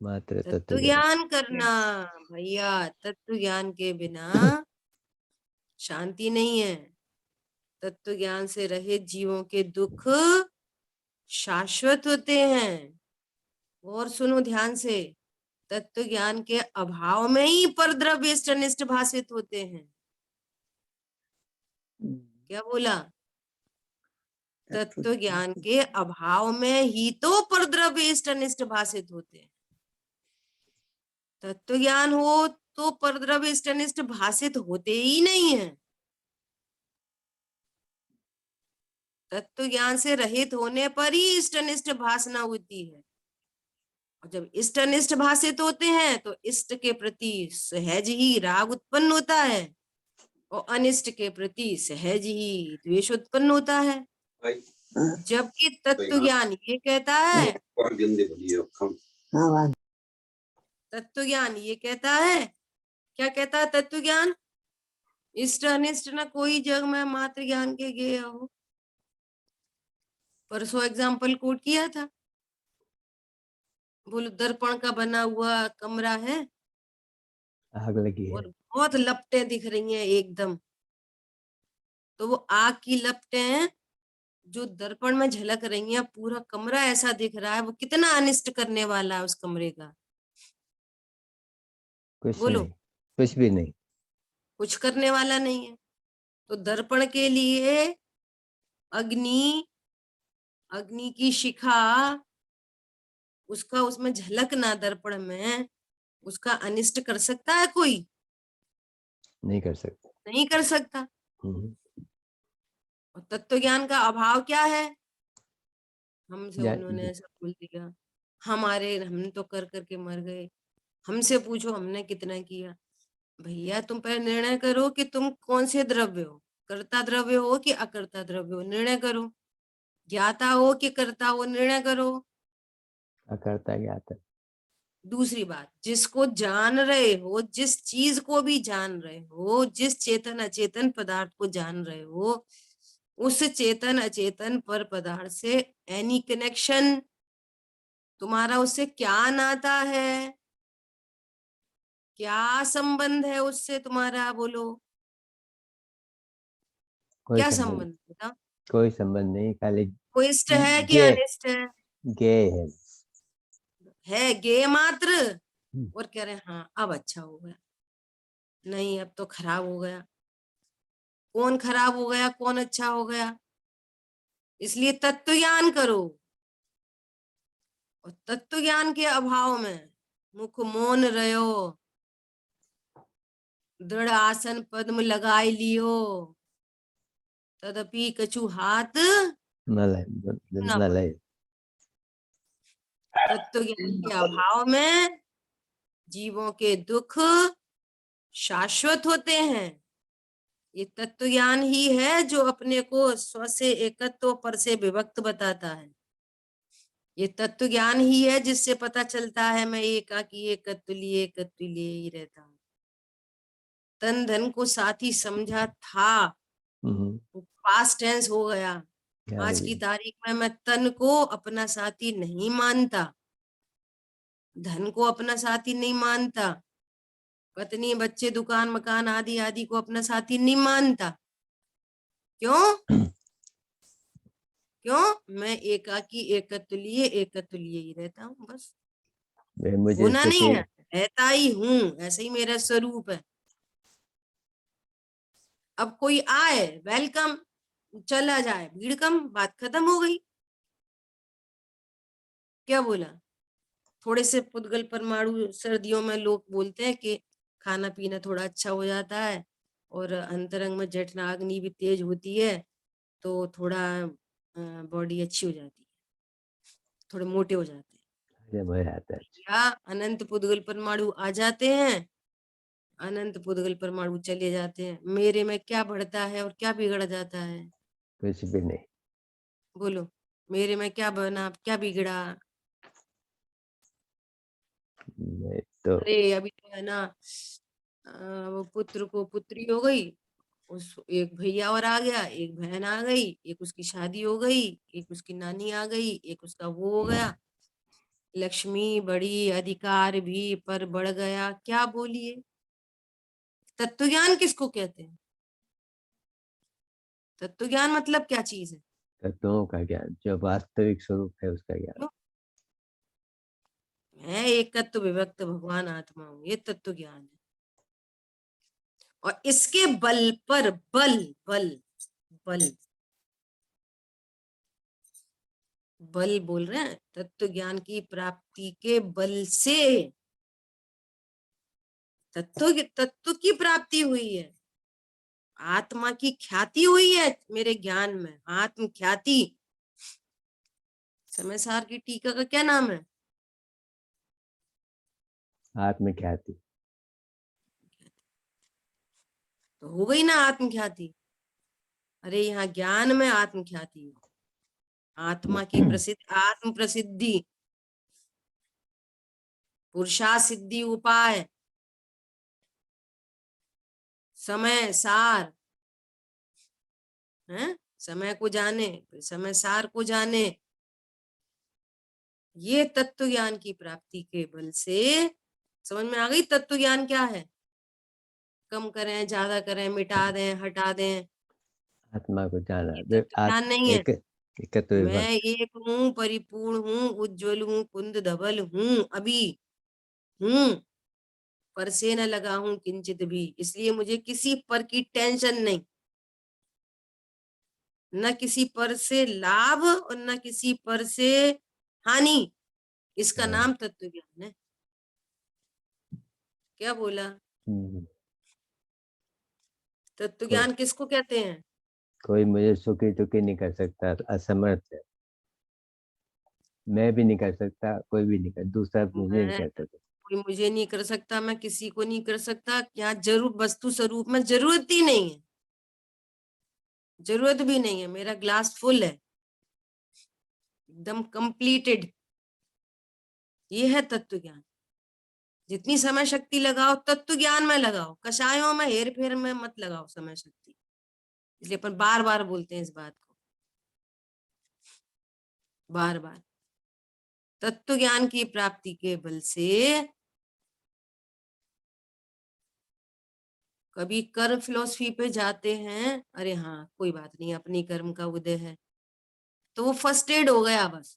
मात्र तत्व तत्व ज्ञान। ज्ञान करना। भैया तत्व ज्ञान के बिना शांति नहीं है। तत्व ज्ञान से रहित जीवों के दुख शाश्वत होते हैं। और सुनो ध्यान से, तत्व ज्ञान के अभाव में ही परद्रव्य इष्ट अनिष्ट भाषित होते हैं। क्या बोला? तत्व ज्ञान के अभाव में ही तो परद्रव्य इष्ट अनिष्ट भाषित होते हैं। तत्व ज्ञान हो तो परद्रव्य इष्ट अनिष्ट भाषित होते ही नहीं है। तत्व ज्ञान से रहित होने पर ही इष्ट अनिष्ट भासना होती है। और जब इष्ट अनिष्ट भाषित होते हैं तो इष्ट के प्रति सहज ही राग उत्पन्न होता है और अनिष्ट के प्रति सहज ही द्वेष उत्पन्न होता है। जबकि तत्व ज्ञान ये कहता है, तत्व ज्ञान ये कहता है, क्या कहता है तत्व ज्ञान? इष्ट अनिष्ट न कोई जग में मात्र ज्ञान के गेय हो। परसों एग्जाम्पल कोट किया था। बोलो, दर्पण का बना हुआ कमरा है आग लगी है, और बहुत लपटें दिख रही हैं एकदम, तो वो आग की लपटें जो दर्पण में झलक रही हैं, पूरा कमरा ऐसा दिख रहा है, वो कितना अनिष्ट करने वाला है उस कमरे का? कुछ बोलो। नहीं, कुछ भी नहीं। कुछ करने वाला नहीं है। तो दर्पण के लिए अग्नि, अग्नि की शिखा, उसका उसमें झलकना दर्पण में, उसका अनिष्ट कर सकता है कोई? नहीं कर सकते। नहीं कर सकता। हम्म। और तत्व ज्ञान का अभाव क्या है? हमसे जा- उन्होंने ऐसा बोल दिया, हम तो कर करके मर गए, हमसे पूछो हमने कितना किया। भैया तुम पहले निर्णय करो कि तुम कौन से द्रव्य हो, कर्ता द्रव्य हो कि अकर्ता द्रव्य हो, निर्णय करो। ज्ञाता हो कि कर्ता हो, निर्णय करो। अकर्ता ज्ञाता। दूसरी बात, जिसको जान रहे हो, जिस चीज को भी जान रहे हो, जिस चेतन अचेतन पदार्थ को जान रहे हो, उस चेतन अचेतन पर पदार्थ से एनी कनेक्शन, तुम्हारा उससे क्या नाता है? क्या संबंध है उससे तुम्हारा? बोलो, कोई क्या संबंध, संबंध? बताओ। कोई संबंध नहीं, खाली वो इष्ट है कि गे अनिष्ट है? गे है। गे मात्र। हम्म। और कह रहे हैं हाँ अब अच्छा हो गया, नहीं अब तो खराब हो गया। कौन खराब हो गया, कौन अच्छा हो गया? इसलिए तत्व ज्ञान करो। और तत्व ज्ञान के अभाव में मुख मौन रहो, दृढ़ आसन पद्म लगाए लियो, तदपि कछु हाथ न लय, न न बढ़े। लय। तत्व ज्ञान के अभाव में जीवों के दुख शाश्वत होते हैं। ये तत्व ज्ञान ही है जो अपने को स्व से एकत्व पर से विभक्त बताता है। ये तत्व ज्ञान ही है जिससे पता चलता है मैं एकाकी एकत्व लिए ही रहता हूँ। तन धन को साथी समझा था, वो पास्ट टेंस हो गया। आज की तारीख में मैं तन को अपना साथी नहीं मानता, धन को अपना साथी नहीं मानता, पत्नी बच्चे दुकान मकान आदि आदि को अपना साथी नहीं मानता। क्यों? क्यों? मैं एकाकी एकत्व लिए ही रहता हूँ, बस। मुझे होना तो नहीं है, रहता ही हूँ, ऐसे ही मेरा स्वरूप है। अब कोई आए, वेलकम, चला जाए, भीड़ कम, बात खत्म हो गई। क्या बोला? थोड़े से पुद्गल परमाणु सर्दियों में लोग बोलते हैं कि खाना पीना थोड़ा अच्छा हो जाता है और अंतरंग में जठराग्नि भी तेज होती है, तो थोड़ा बॉडी अच्छी हो जाती है, थोड़े मोटे हो जाते हैं। जब हो जाता है। या अनंत पुद्गल परमाणु आ जाते हैं, अनंत पुद्गल परमाणु चले जाते हैं, मेरे में क्या बढ़ता है और क्या बिगड़ जाता है? कुछ भी नहीं। बोलो, मेरे में क्या बना, क्या बिगड़ा? मैं तो अरे अभी तो है ना, वो पुत्र को पुत्री हो गई, उस एक भैया और आ गया, एक बहन आ गई, एक उसकी शादी हो गई, एक उसकी नानी आ गई, एक उसका वो हो गया, लक्ष्मी बढ़ी, अधिकार भी पर बढ़ गया। क्या बोलिए? तत्व ज्ञान किसको कहते हैं? तत्व ज्ञान मतलब क्या चीज है? तत्वों का ज्ञान, जो वास्तविक स्वरूप है उसका ज्ञान। मैं एक तत्व विभक्त भगवान आत्मा हूं, ये तत्व ज्ञान है। और इसके बल पर, बल बल बल बल बोल रहे हैं, तत्व ज्ञान की प्राप्ति के बल से तत्व की प्राप्ति हुई है, आत्मा की ख्याति हुई है मेरे ज्ञान में, आत्म ख्याति। समय सार की टीका का क्या नाम है? आत्मख्याति। तो हो गई ना आत्म ख्याति। अरे यहाँ ज्ञान में आत्म ख्याति हो, आत्मा की आत्म प्रसिद्धि, पुरुषा सिद्धि उपाय, समय सार है, समय को जाने, फिर समय सार को जाने, ये तत्व ज्ञान की प्राप्ति के बल से। समझ में आ गई तत्व ज्ञान क्या है? कम करें, ज्यादा करें, मिटा दें, हटा दें, आत्मा को जाना, ये तत्व ज्ञान नहीं है। एकत्व मैं विभक्त। एक हूँ, परिपूर्ण हूँ, उज्ज्वल हूँ, कुंद धवल हूँ, अभी हूँ, पर से न लगा हूं किंचित भी, इसलिए मुझे किसी पर की टेंशन नहीं, न किसी पर से लाभ और न किसी पर से हानि। इसका हाँ। नाम तत्व ज्ञान है। क्या बोला? हम्म। तत्व को, ज्ञान किसको कहते हैं? कोई मुझे सुखी दुखी नहीं कर सकता, असमर्थ है। मैं भी नहीं कर सकता, कोई भी नहीं कर, दूसरा मुझे नहीं मैं, कर सकता। कोई मुझे नहीं कर सकता, मैं किसी को नहीं कर सकता। क्या जरूर वस्तु स्वरूप में जरूरत ही नहीं है, जरूरत भी नहीं है, मेरा ग्लास फुल है, एकदम कंप्लीटेड। ये है तत्व ज्ञान। जितनी समय शक्ति लगाओ तत्व ज्ञान में लगाओ, कषायों में हेर फेर में मत लगाओ समय शक्ति। इसलिए अपन बार बार बोलते हैं इस बात को, बार बार। तत्व ज्ञान की प्राप्ति के बल से कभी कर्म फिलोसफी पे जाते हैं, अरे हाँ कोई बात नहीं, अपनी कर्म का उदय है, तो वो फर्स्ट एड हो गया बस।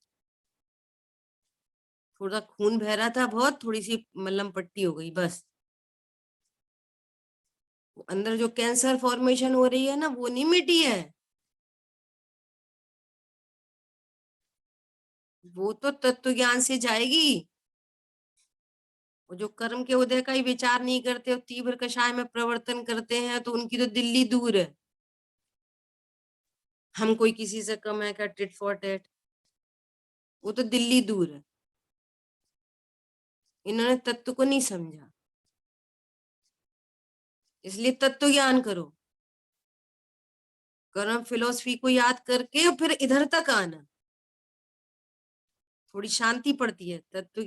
थोड़ा खून बह रहा था बहुत, थोड़ी सी मलहम पट्टी हो गई बस। वो अंदर जो कैंसर फॉर्मेशन हो रही है ना, वो नहीं मिटी है, वो तो तत्व ज्ञान से जाएगी। वो जो कर्म के उदय का ही विचार नहीं करते और तीव्र कषाय में प्रवर्तन करते हैं, तो उनकी तो दिल्ली दूर है। हम कोई किसी से कम है क्या, टिट फॉर टेट, वो तो दिल्ली दूर है। इन्होंने तत्व को नहीं समझा, इसलिए तत्व ज्ञान करो, कर्म फिलोसफी को याद करके और फिर इधर तक आना, थोड़ी शांति पड़ती है। तत्व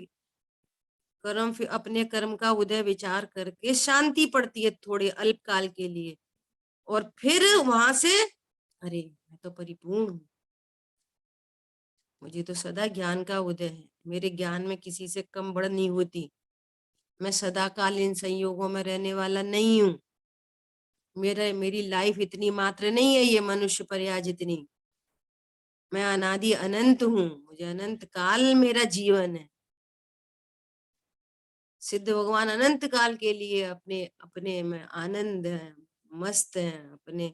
कर्म, फिर अपने कर्म का उदय विचार करके शांति पड़ती है थोड़े अल्पकाल के लिए, और फिर वहां से अरे मैं तो परिपूर्ण हूँ, मुझे तो सदा ज्ञान का उदय है, मेरे ज्ञान में किसी से कम बढ़ नहीं होती, मैं सदाकालीन संयोगों में रहने वाला नहीं हूं, मेरी लाइफ इतनी मात्र नहीं है ये मनुष्य पर्याय जितनी, मैं अनादि अनंत हूँ, मुझे अनंत काल मेरा जीवन है। सिद्ध भगवान अनंत काल के लिए अपने अपने में आनंद है, मस्त है, अपने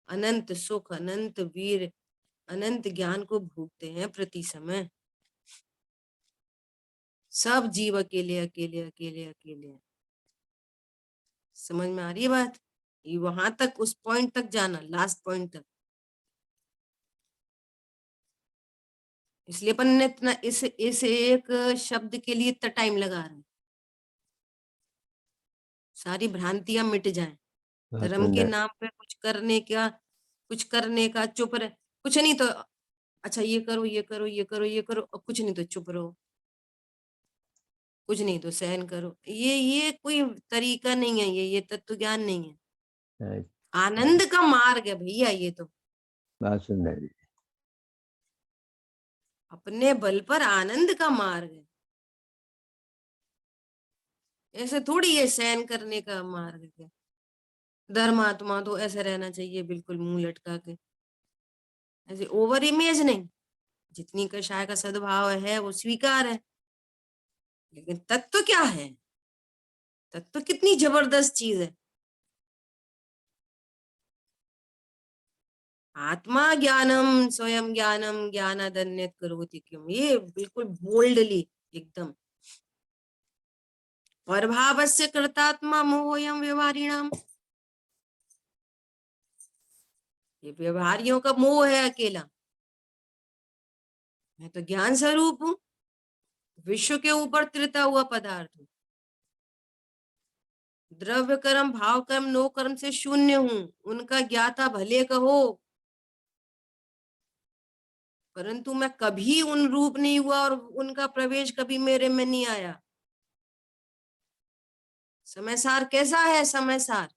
अनंत सुख, अनंत वीर, अनंत ज्ञान को भोगते हैं प्रति समय। सब जीव अकेले अकेले अकेले अकेले। समझ में आ रही है बात? ये वहां तक, उस पॉइंट तक जाना, लास्ट पॉइंट तक। इसलिए अपन ने इतना इस एक शब्द के लिए इतना टाइम लगा रहे हैं, सारी भ्रांतियां मिट जाएं, बहुत धर्म के सुंदर। नाम पे कुछ करने का, कुछ करने का, चुप रहे, कुछ नहीं तो अच्छा ये करो ये करो ये करो ये करो, और कुछ नहीं तो चुप रहो, कुछ नहीं तो सहन करो। ये कोई तरीका नहीं है, ये तत्व ज्ञान नहीं है। हाँ, आनंद का मार्ग है भैया ये तो, बहुत सुंदर जी। अपने बल पर आनंद का मार्ग है। ऐसे थोड़ी ये सहन करने का मार्ग है। धर्मात्मा तो ऐसे रहना चाहिए बिल्कुल मुंह लटका के, ऐसे ओवर इमेज नहीं। जितनी कषाय का सद्भाव है वो स्वीकार है, लेकिन तत्व क्या है? तत्व कितनी जबरदस्त चीज है। आत्मा ज्ञानम स्वयं ज्ञानम ज्ञानादन्यत् करोति किम, ये बिल्कुल बोल्डली एकदम। परभावस्य कृतात्मा मोहोयम व्यवहारिणाम, ये व्यवहारियों का मोह है अकेला। मैं तो ज्ञान स्वरूप हूं, विश्व के ऊपर तिरता हुआ पदार्थ हूं, द्रव्य कर्म भाव कर्म नो कर्म से शून्य हूं, उनका ज्ञाता भले कहो, परंतु मैं कभी उन रूप नहीं हुआ और उनका प्रवेश कभी मेरे में नहीं आया। समय सार कैसा है? समय सार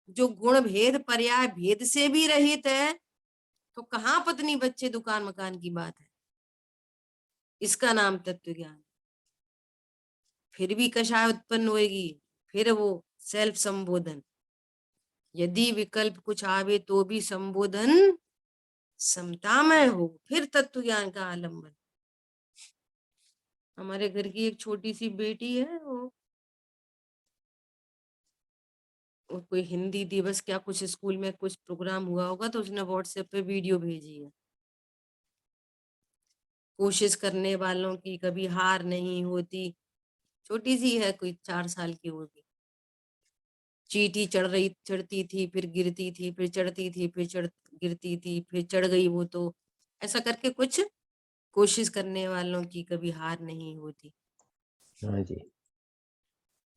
जो गुण भेद पर्याय भेद से भी रहित है, तो कहाँ पत्नी बच्चे दुकान मकान की बात है। इसका नाम तत्व ज्ञान। फिर भी कषाय उत्पन्न होएगी, फिर वो सेल्फ संबोधन, यदि विकल्प कुछ आवे तो भी संबोधन समतामय हो, फिर तत्व ज्ञान का आलंबन। हमारे घर की एक छोटी सी बेटी है, वो कोई हिंदी दिवस क्या कुछ स्कूल में कुछ प्रोग्राम हुआ होगा, तो उसने व्हाट्सएप पे वीडियो भेजी है। कोशिश करने वालों की कभी हार नहीं होती। छोटी सी है, कोई 4 साल की होगी। चींटी चढ़ती थी, फिर गिरती थी, फिर चढ़ती थी, फिर गिरती थी, फिर चढ़ गई वो, तो ऐसा करके कुछ कोशिश करने वालों की कभी हार नहीं होती। हाँ जी।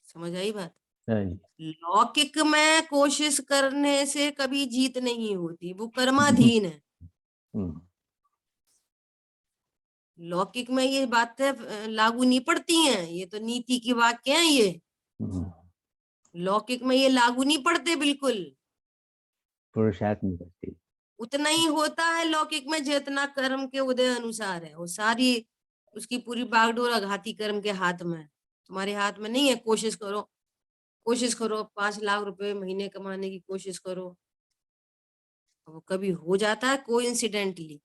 समझ आई बात? हाँ जी। लौकिक में कोशिश करने से कभी जीत नहीं होती, वो कर्माधीन है। हम्म, लौकिक में ये बातें लागू नहीं पड़ती हैं, ये तो नीति की वाक्य हैं ये। हम्म, लौकिक में ये लागू नहीं पड़ते बिल्कुल। पुरुषार्थ नहीं करती। उतना ही होता है लौकिक में जितना कर्म के उदय अनुसार है। वो सारी उसकी पूरी बागडोर आघाती कर्म के हाथ में है, तुम्हारे हाथ में नहीं है। कोशिश करो, कोशिश करो, 5 लाख रुपए महीने कमाने की कोशिश करो, वो कभी हो जाता है कोइंसिडेंटली।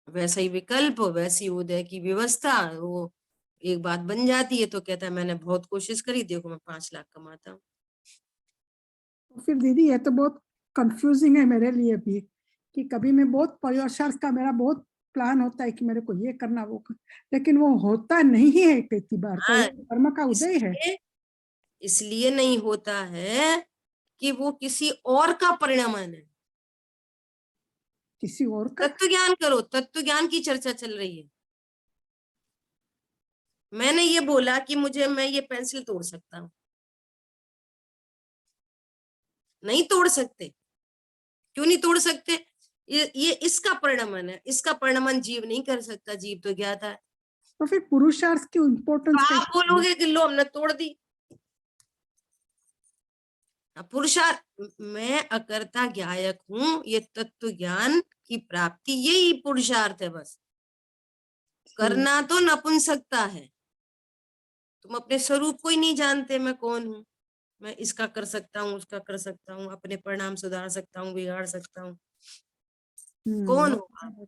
वैसा ही विकल्प, वैसी उदय की व्यवस्था, वो एक बात बन जाती है तो कहता है मैंने बहुत कोशिश करी, देखो मैं 5 लाख कमाता हूँ। तो फिर दीदी ये तो बहुत कंफ्यूजिंग है मेरे लिए भी, कि कभी मैं बहुत पुरुषार्थ का मेरा बहुत प्लान होता है कि मेरे को ये करना वो कर, लेकिन वो होता नहीं है कई बार, तो हाँ, वो कर्म का उदय है। इसलिए नहीं होता है कि वो किसी और का परिणमन है। किसी और का। तत्व ज्ञान करो, तत्व ज्ञान की चर्चा चल रही है। मैंने ये बोला कि मैं ये पेंसिल तोड़ सकता हूँ, नहीं तोड़ सकते। क्यों नहीं तोड़ सकते? ये इसका परिणमन है, इसका परिणमन जीव नहीं कर सकता, जीव तो ज्ञाता है। तो फिर पुरुषार्थ की तो इम्पोर्टेंस आप बोलोगे कि लो हमने तोड़ दी। पुरुषार्थ, मैं अकर्ता ज्ञायक हूं, ये तत्व ज्ञान की प्राप्ति यही पुरुषार्थ है बस। करना तो नपुंसकता है। तुम अपने स्वरूप को ही नहीं जानते, मैं कौन हूं। मैं इसका कर सकता हूँ, उसका कर सकता हूँ, अपने परिणाम सुधार सकता हूँ, बिगाड़ सकता हूँ। कौन हूँ आप?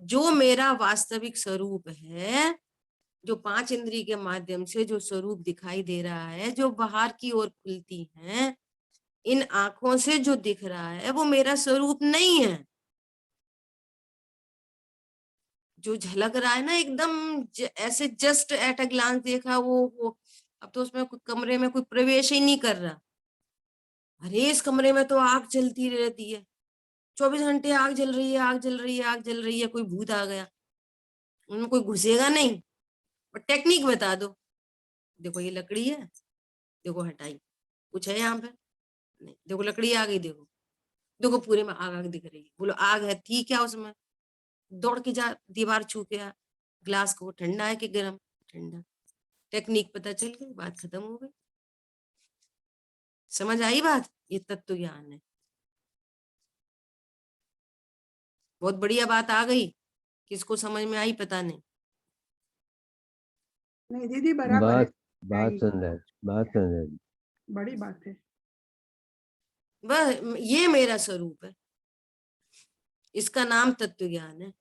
जो मेरा वास्तविक स्वरूप है, जो 5 इंद्रिय के माध्यम से जो स्वरूप दिखाई दे रहा है, जो बाहर की ओर खुलती है, इन आंखों से जो दिख रहा है वो मेरा स्वरूप नहीं है। जो झलक रहा है ना एकदम ऐसे जस्ट एट अ ग्लांस देखा वो अब तो उसमें कोई कमरे में कोई प्रवेश ही नहीं कर रहा। अरे इस कमरे में तो आग जलती रहती है, 24 घंटे आग जल रही है, आग जल रही है, आग जल रही है। कोई भूत आ गया, उनमें कोई घुसेगा नहीं। और टेक्निक बता दो, देखो ये लकड़ी है, देखो हटाई, कुछ है यहाँ पे नहीं, देखो लकड़ी आ गई, देखो देखो पूरे में आग आग दिख रही है, बोलो आग है, थी क्या उसमें? दौड़ के जा, दीवार छू के आ, ग्लास को, ठंडा है कि गर्म? ठंडा। टेक्निक पता चल गई, बात खत्म हो गई। समझ आई बात? ये तत्व ज्ञान है। बहुत बढ़िया बात आ गई, किसको समझ में आई पता नहीं। नहीं दीदी बराबर है, बहुत सुंदर, बहुत सुंदर। बड़ी बात है। बस ये मेरा स्वरूप है, इसका नाम तत्व ज्ञान है।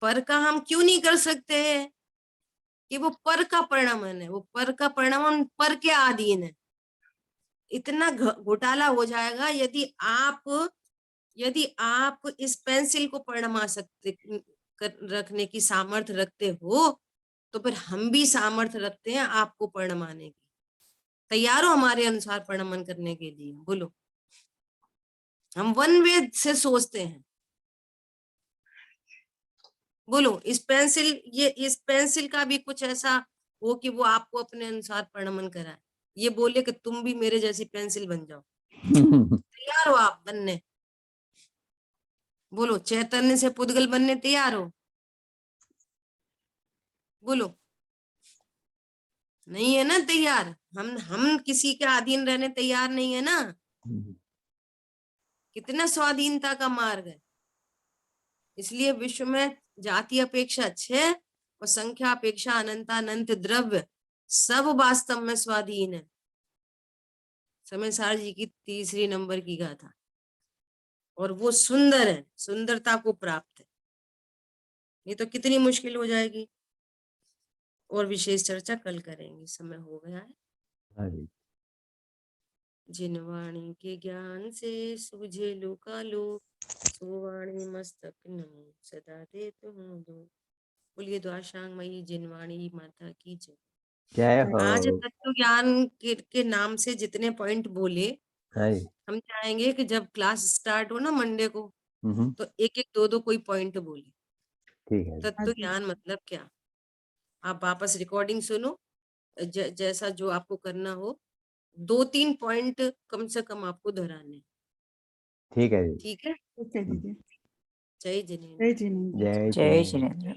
पर का हम क्यों नहीं कर सकते हैं कि वो पर का परिणामन है, वो पर का परिणामन पर के अधीन है। इतना घोटाला हो जाएगा यदि आप इस पेंसिल को परिणमा सकते रखने की सामर्थ्य रखते हो, तो फिर हम भी सामर्थ्य रखते हैं आपको परिणमाने की। तैयार हो हमारे अनुसार परिणमन करने के लिए? बोलो। हम वन वे से सोचते हैं। बोलो, इस पेंसिल का भी कुछ ऐसा हो कि वो आपको अपने अनुसार परिणमन कराए, ये बोले कि तुम भी मेरे जैसी पेंसिल बन जाओ। तैयार हो आप बनने? बोलो, चैतन्य से पुद्गल बनने तैयार हो? बोलो, नहीं है ना तैयार? हम किसी के अधीन रहने तैयार नहीं है ना। कितना स्वाधीनता का मार्ग है। इसलिए विश्व में जाति अपेक्षा 6 और संख्या अपेक्षा अनंतानंत द्रव्य सब वास्तव में स्वाधीन है। समय सार जी की 3 नंबर की गाथा, और वो सुंदर है, सुंदरता को प्राप्त है। ये तो कितनी मुश्किल हो जाएगी। और विशेष चर्चा कल करेंगे, समय हो गया है। हाँ जी। जिन वाणी के ज्ञान से सूझे लोकालोक, सो वाणी मस्तक नमो सदा देत हूँ दो। बोलिए द्वाशांगमयी जिनवाणी माता की जय। जय आज हो। तत्व ज्ञान के नाम से जितने पॉइंट बोले, हाँ जी। हम चाहेंगे कि जब क्लास स्टार्ट हो ना मंडे को, तो एक एक दो कोई पॉइंट बोले। ठीक है। तत्व ज्ञान मतलब क्या? आप वापस रिकॉर्डिंग सुनो, जैसा जो आपको करना हो, 2-3 पॉइंट कम से कम आपको दोहराने। ठीक है जी। ठीक है। ठीक है दीदी। जय जिनेन्द्र। जय जिनेन्द्र। जय जय श्री राम। श्री